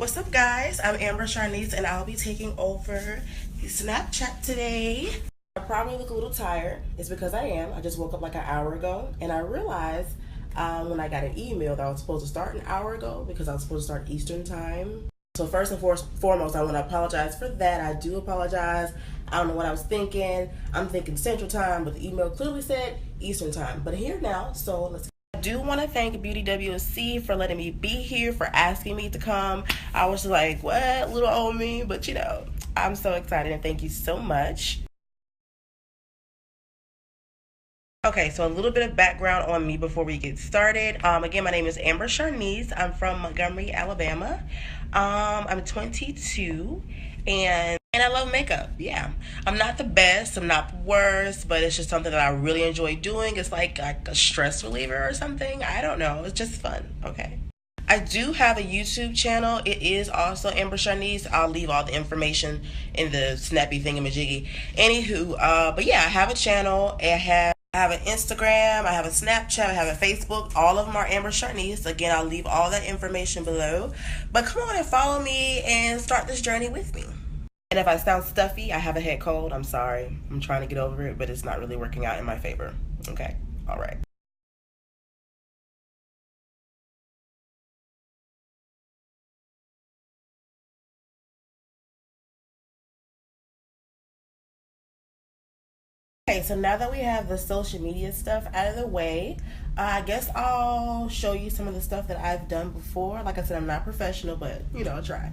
What's up, guys? I'm Ambersharniece, and I'll be taking over the Snapchat today. I probably look a little tired. It's because I am. I just woke up like an hour ago, and I realized when I got an email that I was supposed to start an hour ago because I was supposed to start Eastern time. So first and foremost, I want to apologize for that. I do apologize. I don't know what I was thinking. I'm thinking Central Time, but the email clearly said Eastern Time. But here now, so let's. I do want to thank Beauty WOC for letting me be here, for asking me to come. I was like, what, little old me? But you know, I'm so excited and thank you so much. Okay, so a little bit of background on me before we get started. Again, my name is Ambersharniece. I'm from Montgomery, Alabama. I'm 22 and I love makeup. Yeah, I'm not the best, I'm not the worst, but it's just something that I really enjoy doing. It's like a stress reliever or something. I don't know. It's just fun. Okay. I do have a YouTube channel. It is also Ambersharniece. I'll leave all the information in the snappy thingamajiggy. Anywho, but yeah, I have a channel. I have an Instagram, I have a Snapchat, I have a Facebook. All of them are Ambersharniece. Again, I'll leave all that information below. But come on and follow me and start this journey with me. And if I sound stuffy, I have a head cold. I'm sorry. I'm trying to get over it, but it's not really working out in my favor. Okay? All right. Okay, so now that we have the social media stuff out of the way, I guess I'll show you some of the stuff that I've done before. Like I said, I'm not professional, but you know, I'll try.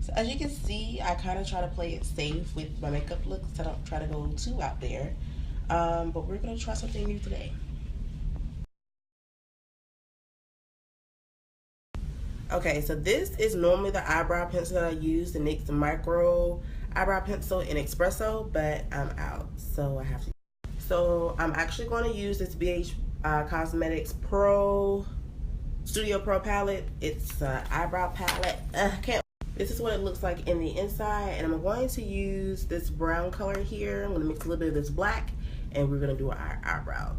So as you can see, I kind of try to play it safe with my makeup looks. I don't try to go too out there. But we're going to try something new today. Okay, so this is normally the eyebrow pencil that I use, the NYX Micro Eyebrow Pencil in Espresso, but I'm out, so I have to. So I'm actually going to use this BH Cosmetics Pro Studio Pro palette. It's an eyebrow palette. Can't. This is what it looks like in the inside, and I'm going to use this brown color here. I'm going to mix a little bit of this black, and we're going to do our eyebrows.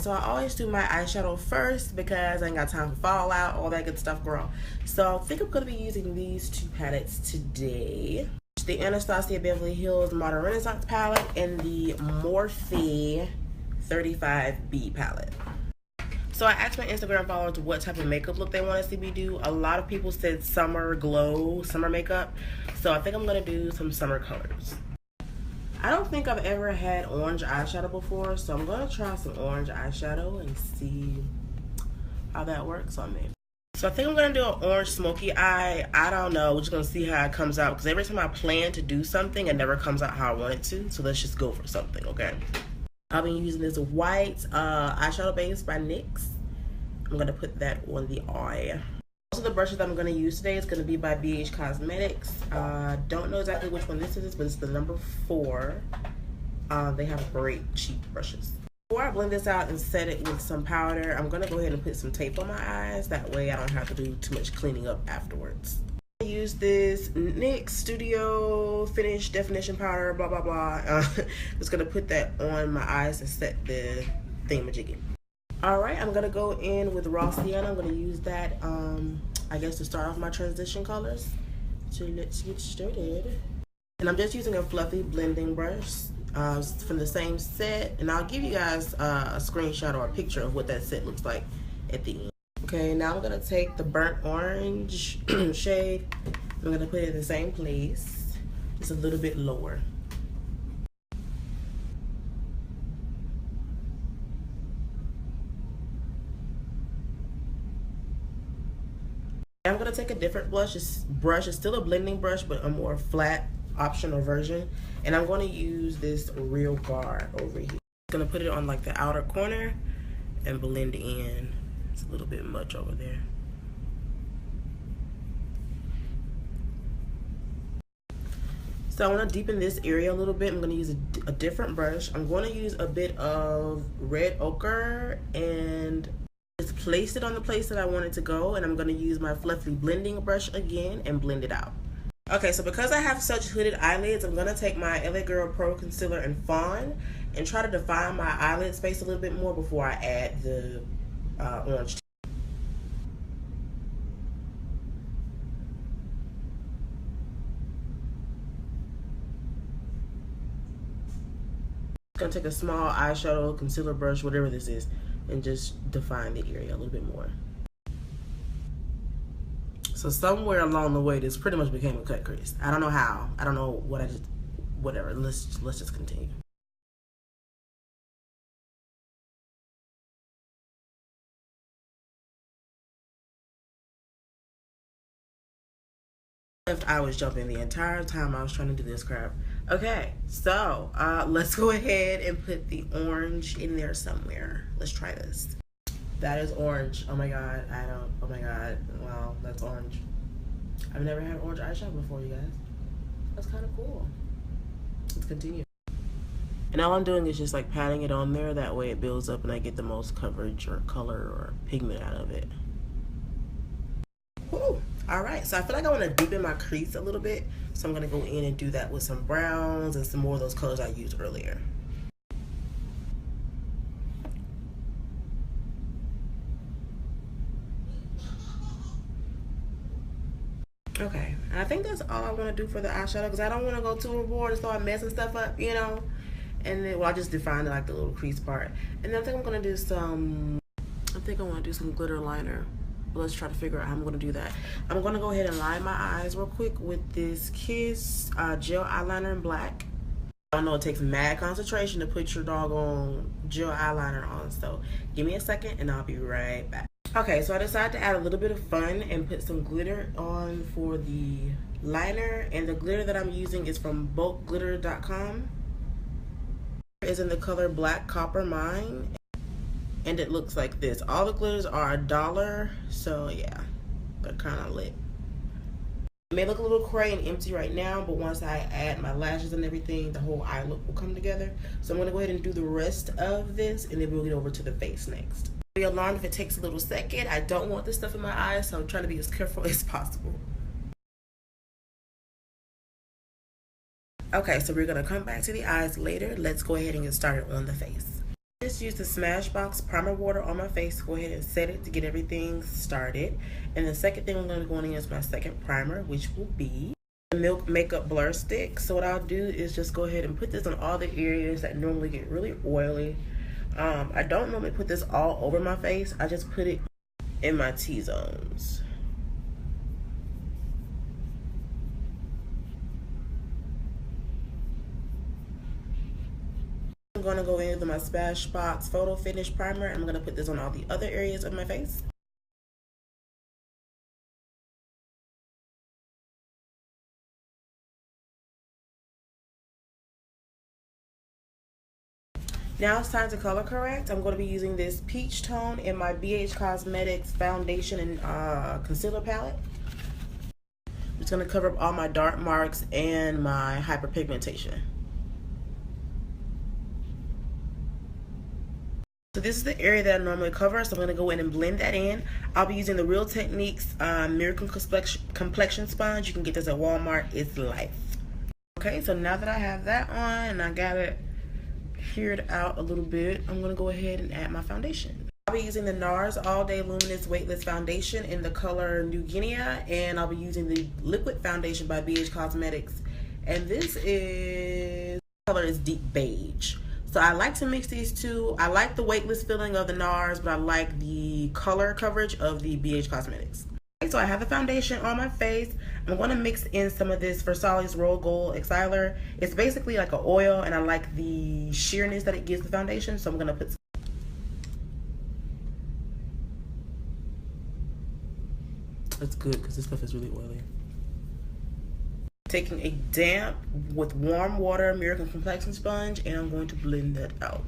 So I always do my eyeshadow first because I ain't got time for fallout, all that good stuff, girl. So I think I'm going to be using these two palettes today. The Anastasia Beverly Hills Modern Renaissance palette and the Morphe 35B palette. So I asked my Instagram followers what type of makeup look they want to see me do. A lot of people said summer glow, summer makeup. So I think I'm going to do some summer colors. I don't think I've ever had orange eyeshadow before, so I'm going to try some orange eyeshadow and see how that works on me. So I think I'm going to do an orange smoky eye. I don't know. We're just going to see how it comes out because every time I plan to do something, it never comes out how I want it to. So let's just go for something, okay? I'll be using this white eyeshadow base by NYX. I'm going to put that on the eye. Also, the brushes that I'm going to use today is going to be by BH Cosmetics. Don't know exactly which one this is, but it's the number 4. They have great cheap brushes. Before I blend this out and set it with some powder, I'm going to go ahead and put some tape on my eyes. That way I don't have to do too much cleaning up afterwards. I use this NYX Studio Finish Definition Powder, blah, blah, blah. Just gonna put that on my eyes and set the thingamajiggy. All right, I'm gonna go in with raw sienna. I'm gonna use that, I guess, to start off my transition colors. So let's get started. And I'm just using a fluffy blending brush from the same set. And I'll give you guys a screenshot or a picture of what that set looks like at the end. Okay, now I'm gonna take the burnt orange shade. I'm gonna put it in the same place, just a little bit lower. I'm gonna take a different blush. This brush is still a blending brush, but a more flat optional version. And I'm gonna use this Real Bar over here. I'm gonna put it on like the outer corner and blend in. It's a little bit much over there. So I want to deepen this area a little bit. I'm going to use a different brush. I'm going to use a bit of red ochre and just place it on the place that I want it to go. And I'm going to use my fluffy blending brush again and blend it out. Okay, so because I have such hooded eyelids, I'm going to take my LA Girl Pro Concealer in Fawn and try to define my eyelid space a little bit more before I add the orange. Gonna take a small eyeshadow, concealer brush, whatever this is, and just define the area a little bit more. So somewhere along the way, this pretty much became a cut crease. I don't know how. I don't know what I just. Whatever. Let's just continue. I was jumping the entire time I was trying to do this crap. Okay, so let's go ahead and put the orange in there somewhere. Let's try this. That is orange. Oh my god, oh my god, wow, that's orange. I've never had orange eyeshadow before, you guys. That's kind of cool. Let's continue. And all I'm doing is just like patting it on there, that way it builds up and I get the most coverage or color or pigment out of it. Woo. All right, so I feel like I want to deepen my crease a little bit, so I'm going to go in and do that with some browns and some more of those colors I used earlier. Okay, and I think that's all I want to do for the eyeshadow, because I don't want to go too overboard and start messing stuff up, you know. And then, well, I just defined like the little crease part. And then I think I'm going to do some, glitter liner. Let's try to figure out how I'm going to do that. I'm going to go ahead and line my eyes real quick with this Kiss gel eyeliner in black. I know it takes mad concentration to put your doggone gel eyeliner on, so give me a second and I'll be right back. Okay, so I decided to add a little bit of fun and put some glitter on for the liner, and the glitter that I'm using is from bulkglitter.com. It's in the color Black Copper Mine. And it looks like this. All the glitters are $1, so yeah, they're kind of lit. It may look a little gray and empty right now, but once I add my lashes and everything, the whole eye look will come together. So I'm gonna go ahead and do the rest of this, and then we'll get over to the face next. Be alarmed if it takes a little second. I don't want this stuff in my eyes, so I'm trying to be as careful as possible. Okay, so we're gonna come back to the eyes later. Let's go ahead and get started on the face. Just use the Smashbox primer water on my face. Go ahead and set it to get everything started. And the second thing I'm going to go in is my second primer, which will be the Milk Makeup Blur Stick. So what I'll do is just go ahead and put this on all the areas that normally get really oily. I don't normally put this all over my face. I just put it in my T-zones. I'm going to go in with my Smashbox Photo Finish Primer. I'm going to put this on all the other areas of my face. Now it's time to color correct. I'm going to be using this peach tone in my BH Cosmetics foundation and concealer palette. I'm just going to cover up all my dark marks and my hyperpigmentation. So this is the area that I normally cover, so I'm going to go in and blend that in. I'll be using the Real Techniques Miracle Complexion Sponge. You can get this at Walmart. It's Life. Okay, so now that I have that on and I got it cured out a little bit, I'm going to go ahead and add my foundation. I'll be using the NARS All Day Luminous Weightless Foundation in the color New Guinea, and I'll be using the liquid foundation by BH Cosmetics, and this is, the color is Deep Beige. So I like to mix these two. I like the weightless feeling of the NARS, but I like the color coverage of the BH Cosmetics. Okay, so I have the foundation on my face. I'm going to mix in some of this Versailles Royal Gold Exiler. It's basically like an oil, and I like the sheerness that it gives the foundation, so I'm going to put some. That's good because this stuff is really oily. Taking a damp with warm water Miracle Complexion Sponge, and I'm going to blend that out.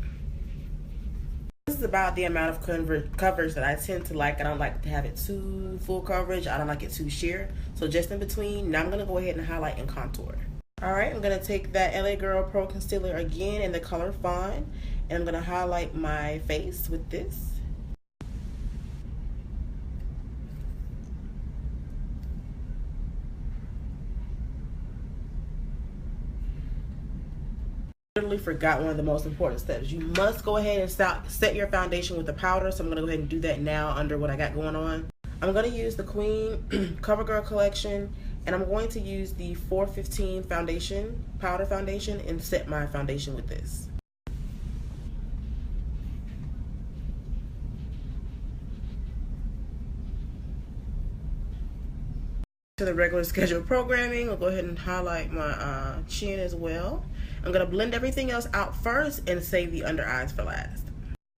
This is about the amount of coverage that I tend to like. I don't like to have it too full coverage. I don't like it too sheer. So just in between. Now I'm going to go ahead and highlight and contour. Alright, I'm going to take that LA Girl Pro Concealer again in the color Fawn, and I'm going to highlight my face with this. Literally forgot one of the most important steps. You must go ahead and set your foundation with the powder, so I'm going to go ahead and do that now under what I got going on. I'm going to use the Queen CoverGirl collection, and I'm going to use the 415 foundation, powder foundation, and set my foundation with this. To the regular scheduled programming, I'll go ahead and highlight my chin as well. I'm going to blend everything else out first and save the under eyes for last.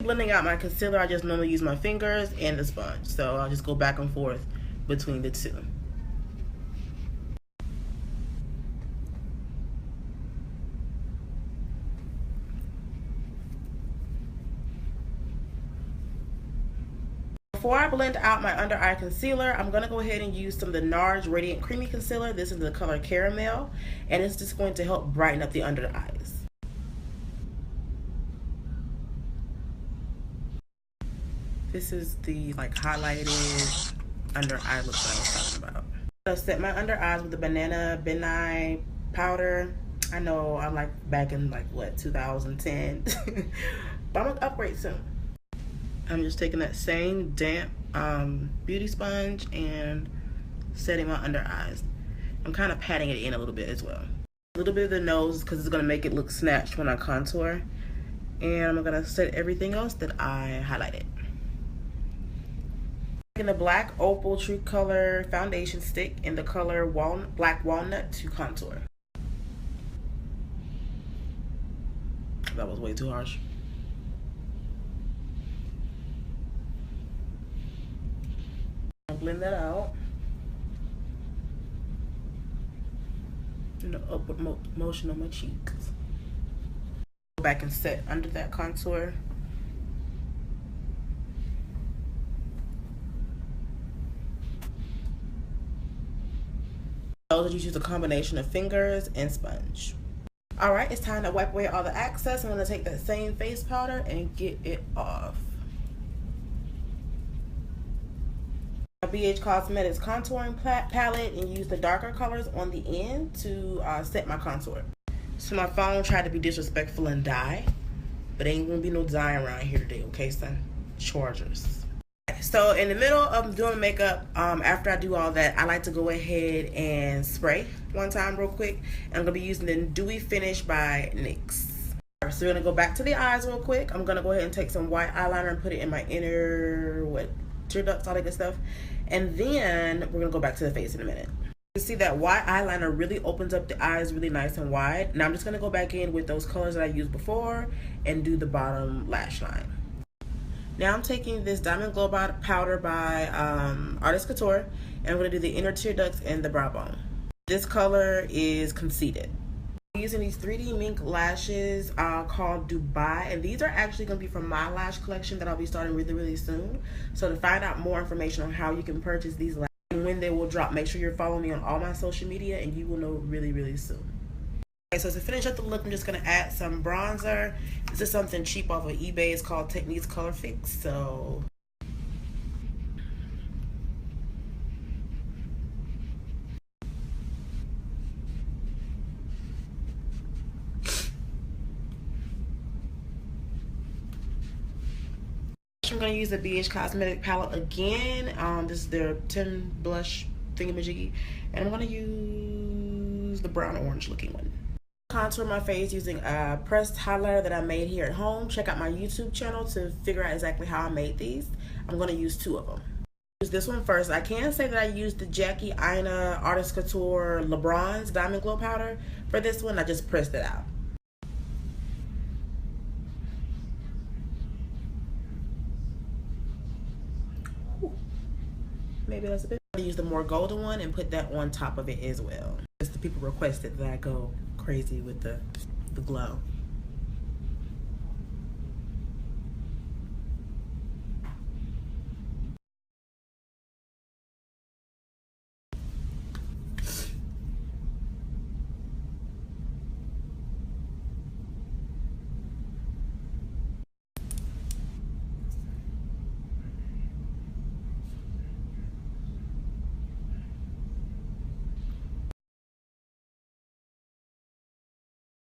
Blending out my concealer, I just normally use my fingers and the sponge, so I'll just go back and forth between the two. Before I blend out my under eye concealer, I'm going to go ahead and use some of the NARS Radiant Creamy Concealer. This is the color Caramel, and it's just going to help brighten up the under eyes. This is the like highlighted under eye look that I was talking about. I'm going to set my under eyes with the Banana Benign powder. I know I'm like back in like what, 2010, but I'm going to upgrade soon. I'm just taking that same damp beauty sponge and setting my under eyes. I'm kind of patting it in a little bit as well. A little bit of the nose because it's going to make it look snatched when I contour. And I'm going to set everything else that I highlighted. Taking the Black Opal True Color foundation stick in the color Black Walnut to contour. That was way too harsh. Blend that out in the upward motion on my cheeks. Go back and set under that contour. I'll just use a combination of fingers and sponge. Alright, it's time to wipe away all the excess. I'm going to take that same face powder and get it off. BH Cosmetics contouring palette and use the darker colors on the end to set my contour. So my phone tried to be disrespectful and die, but ain't gonna be no dying around here today, okay son? Chargers. So in the middle of doing makeup, after I do all that, I like to go ahead and spray one time real quick. And I'm gonna be using the Dewy Finish by NYX. So we're gonna go back to the eyes real quick. I'm gonna go ahead and take some white eyeliner and put it in my inner, tear ducts, all that good stuff. And then we're gonna go back to the face in a minute. You see that white eyeliner really opens up the eyes really nice and wide. Now I'm just gonna go back in with those colors that I used before and do the bottom lash line. Now I'm taking this Diamond Glow powder by Artist Couture, and I'm gonna do the inner tear ducts and the brow bone. This color is Conceited. I'm using these 3D mink lashes called Dubai, and these are actually going to be from my lash collection that I'll be starting really soon. So to find out more information on how you can purchase these lashes and when they will drop, make sure you're following me on all my social media and you will know really soon. Okay, so to finish up the look, I'm just gonna add some bronzer. This is something cheap off of eBay. It's called Techniques Color Fix. So I'm gonna use the BH Cosmetic palette again. This is their 10 blush thingamajiggy, and I'm gonna use the brown orange looking one. Contour my face using a pressed highlighter that I made here at home. Check out my YouTube channel to figure out exactly how I made these. I'm gonna use 2 of them. Use this one first. I can say that I used the Jackie Aina Artist Couture LeBron's Diamond Glow Powder for this one. I just pressed it out. Maybe that's a bit. I'm gonna use the more golden one and put that on top of it as well. Just the people requested that I go crazy with the glow.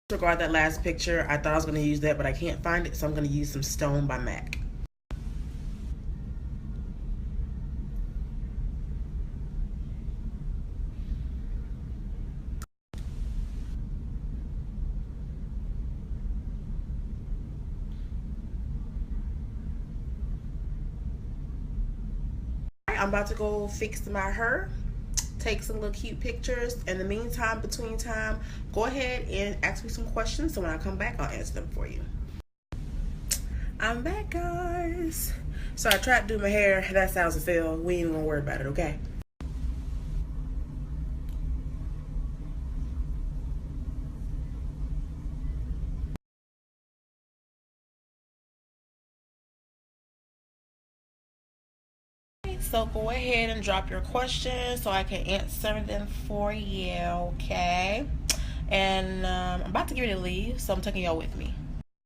Disregard that last picture. I thought I was going to use that, but I can't find it, so I'm going to use some Stone by MAC. I'm about to go fix my hair, take some little cute pictures. In the meantime, between time, go ahead and ask me some questions, so when I come back, I'll answer them for you. I'm back, guys. So I tried to do my hair. That sounds a fail. We ain't even gonna worry about it, okay? So go ahead and drop your questions so I can answer them for you, okay? And I'm about to get ready to leave, so I'm taking y'all with me.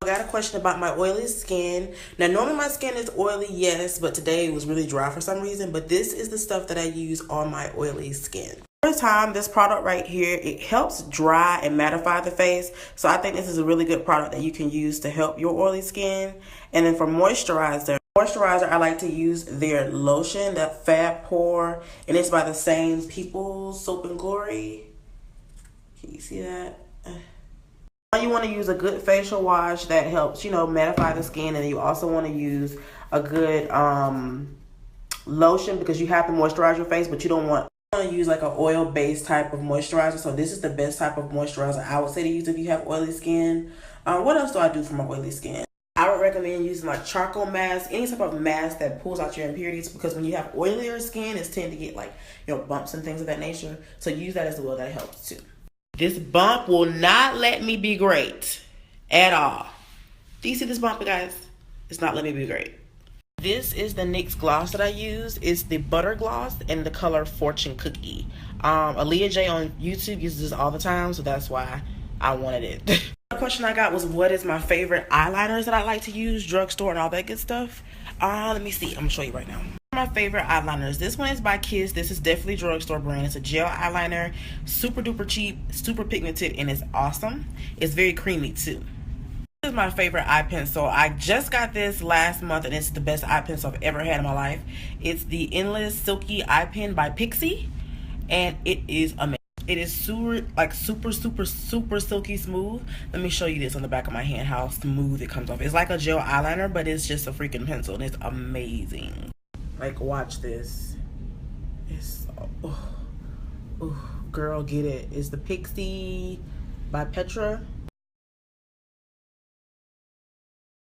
I got a question about my oily skin. Now, normally my skin is oily, yes, but today it was really dry for some reason. But this is the stuff that I use on my oily skin. First time, this product right here, it helps dry and mattify the face. So I think this is a really good product that you can use to help your oily skin. And then for moisturizer, I like to use their lotion, that Fab Pore, and it's by the same people, Soap and Glory. Can you see that? You want to use a good facial wash that helps, you know, mattify the skin, and you also want to use a good lotion because you have to moisturize your face, but you don't want to use like an oil-based type of moisturizer. So this is the best type of moisturizer I would say to use if you have oily skin. What else do I do for my oily skin? I would recommend using like charcoal mask, any type of mask that pulls out your impurities, because when you have oilier skin, it's tend to get like, you know, bumps and things of that nature. So use that as well. That helps too. This bump will not let me be great at all. Do you see this bump, guys? It's not letting me be great. This is the NYX gloss that I use. It's the Butter Gloss in the color Fortune Cookie. Aaliyah J on YouTube uses this all the time, so that's why I wanted it. The question I got was, what is my favorite eyeliners that I like to use, drugstore and all that good stuff? Let me see. I'm gonna show you right now. My favorite eyeliners. This one is by Kiss. This is definitely drugstore brand. It's a gel eyeliner, super duper cheap, super pigmented, and it's awesome. It's very creamy too. This is my favorite eye pencil. I just got this last month, and it's the best eye pencil I've ever had in my life. It's the Endless Silky Eye Pen by Pixie, and it is amazing. It is super silky smooth. Let me show you this on the back of my hand, how smooth it comes off. It's like a gel eyeliner, but it's just a freaking pencil, and it's amazing. Like, watch this. It's girl, get it. It's the Pixie by Petra.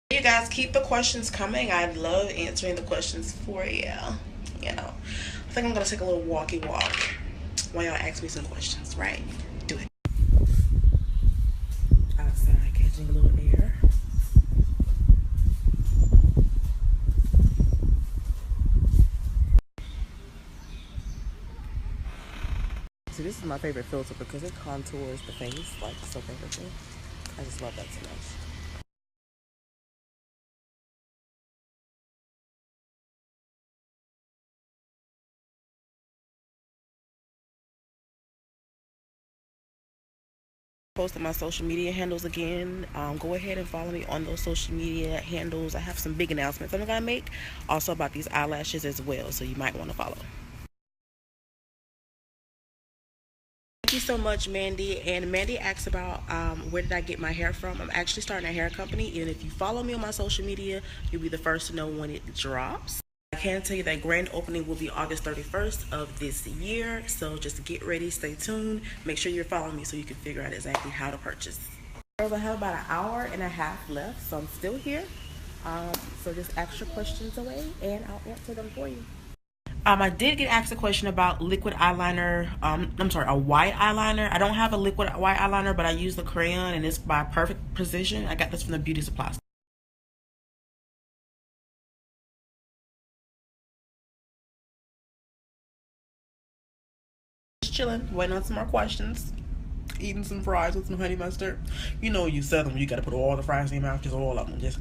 You guys, keep the questions coming. I love answering the questions for you. You know, I think I'm gonna take a little walkie walk while y'all ask me some questions, right? Do it. Outside, catching a little air. So this is my favorite filter because it contours the face like so perfectly. I just love that so much. Posting my social media handles again. Go ahead and follow me on those social media handles. I have some big announcements I'm gonna make also about these eyelashes as well, so you might want to follow. Thank you so much, Mandy. And Mandy asked about where did I get my hair from. I'm actually starting a hair company, and if you follow me on my social media, you'll be the first to know when it drops. I can tell you that grand opening will be August 31st of this year, so just get ready, stay tuned, make sure you're following me so you can figure out exactly how to purchase. Girls, I have about an hour and a half left, so I'm still here. So just ask your questions away and I'll answer them for you. I did get asked a question about liquid eyeliner. I'm sorry, a white eyeliner. I don't have a liquid white eyeliner, but I use the crayon and it's by Perfect Precision. I got this from the beauty supply store. Chilling, waiting on some more questions. Eating some fries with some honey mustard. You know, you Southern, you gotta put all the fries in your mouth, just all of them. Just.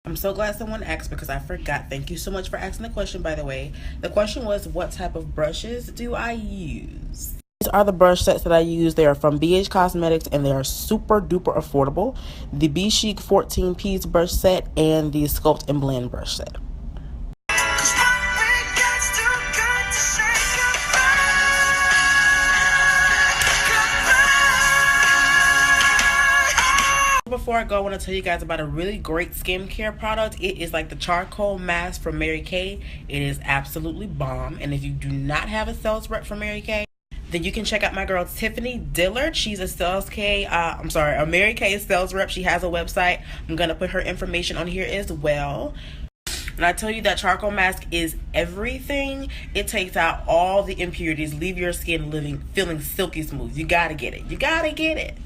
I'm so glad someone asked because I forgot. Thank you so much for asking the question, by the way. The question was, what type of brushes do I use? These are the brush sets that I use. They are from BH Cosmetics and they are super duper affordable. The Be Chic 14 piece brush set and the Sculpt and Blend brush set. Before I go, I want to tell you guys about a really great skincare product. It is like the charcoal mask from Mary Kay. It is absolutely bomb. And if you do not have a sales rep from Mary Kay, then you can check out my girl Tiffany Dillard. She's a Mary Kay sales rep. She has a website. I'm gonna put her information on here as well. And I tell you that charcoal mask is everything. It takes out all the impurities, leave your skin feeling silky smooth. You gotta get it. You gotta get it.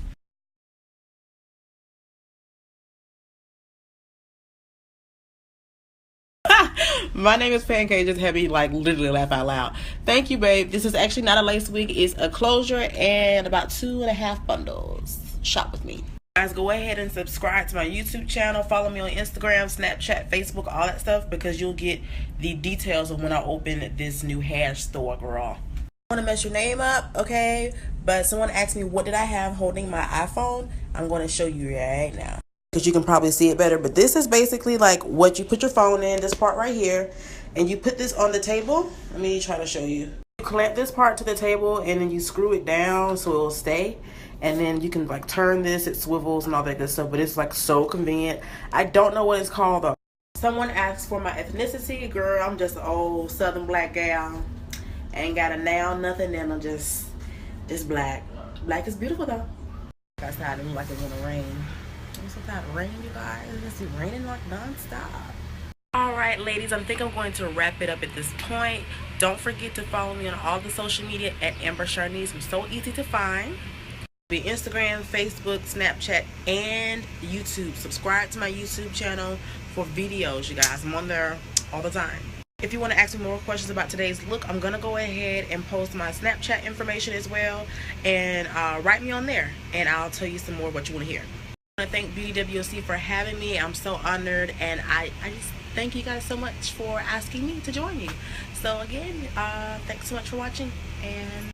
My name is Pancake. Just had me like literally laugh out loud. Thank you, babe. This is actually not a lace wig. It's a closure and about 2.5 bundles. Shop with me. Guys, go ahead and subscribe to my YouTube channel. Follow me on Instagram, Snapchat, Facebook, all that stuff, because you'll get the details of when I open this new hair store, girl. I want to mess your name up, okay? But someone asked me what did I have holding my iPhone. I'm going to show you right now, because you can probably see it better. But this is basically like what you put your phone in, this part right here, and you put this on the table. Let me try to show you. You clamp this part to the table and then you screw it down so it'll stay. And then you can like turn this, it swivels and all that good stuff, but it's like so convenient. I don't know what it's called though. Someone asked for my ethnicity. Girl, I'm just an old Southern black gal. Ain't got a nail, nothing, and I'm just black. Black is beautiful though. Outside it look like it's gonna rain. I'm so tired of rain, you guys. It's raining like non-stop. Alright ladies, I think I'm going to wrap it up at this point. Don't forget to follow me on all the social media at Ambersharniece. I'm so easy to find. Be Instagram, Facebook, Snapchat, and YouTube. Subscribe to my YouTube channel for videos, you guys. I'm on there all the time. If you want to ask me more questions about today's look, I'm going to go ahead and post my Snapchat information as well. And write me on there, and I'll tell you some more what you want to hear. I want to thank Beauty WOC for having me. I'm so honored, and I just thank you guys so much for asking me to join you. So again, thanks so much for watching, and